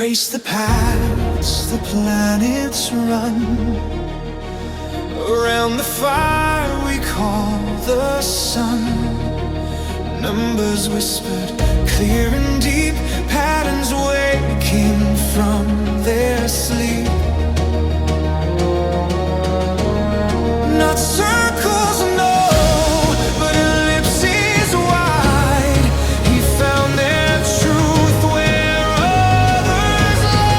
Trace the paths the planets run around the fire we call the sun. Numbers whispered, clear and deep, patterns waking from their sleep. Not circles, no, but ellipses wide. He found their truth where others lied.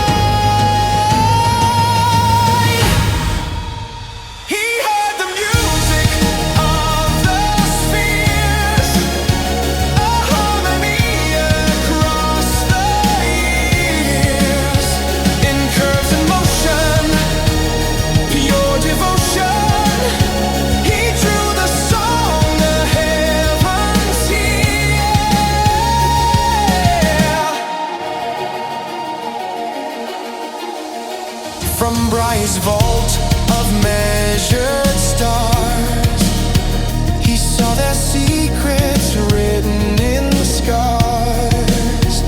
He heard the music of the spheres, a harmony across the years. In curves and motion, pure devotion. From Bry's vault of measured stars, he saw their secrets written in the scars.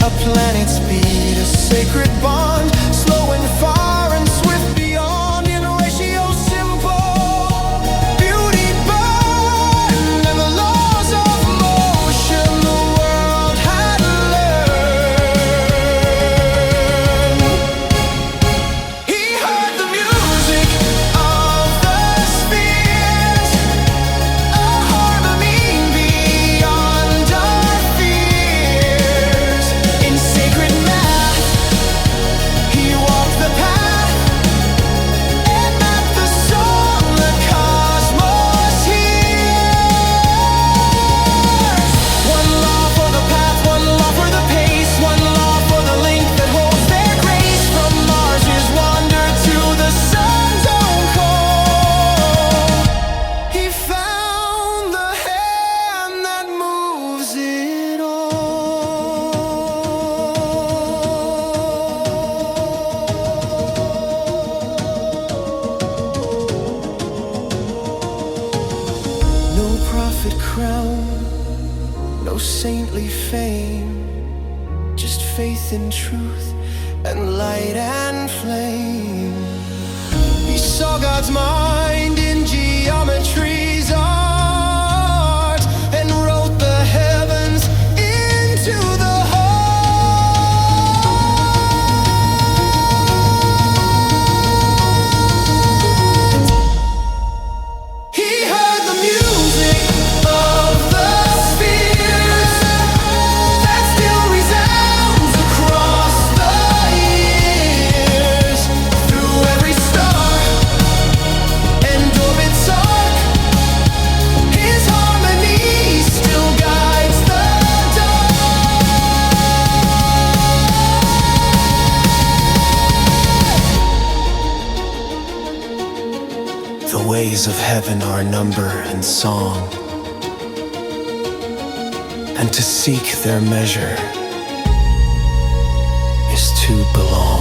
A planet's beat, a sacred bond, slow and far and swift beyond, in ratio simple. Beauty burned and the laws of motion the world had learned. He heard the music of the spheres, a harmony beyond our fears. In sacred math, he walked the path and mapped the song the cosmos hears. One law for the path, one law for the pace, one law for the link that holds their grace. From Mars's wander to the sun's own core, he found the hand that moves it all. No prophet crown, no saintly fame, just faith in truth and light and flame. He saw God's mind in geometry's art and wrote the heavens into the heart. He heard the music of the spheres that still resounds across the years. Through every star and orbit's arc, his harmony still guides the dark. The ways of heaven are number and song, and to seek their measure is to belong.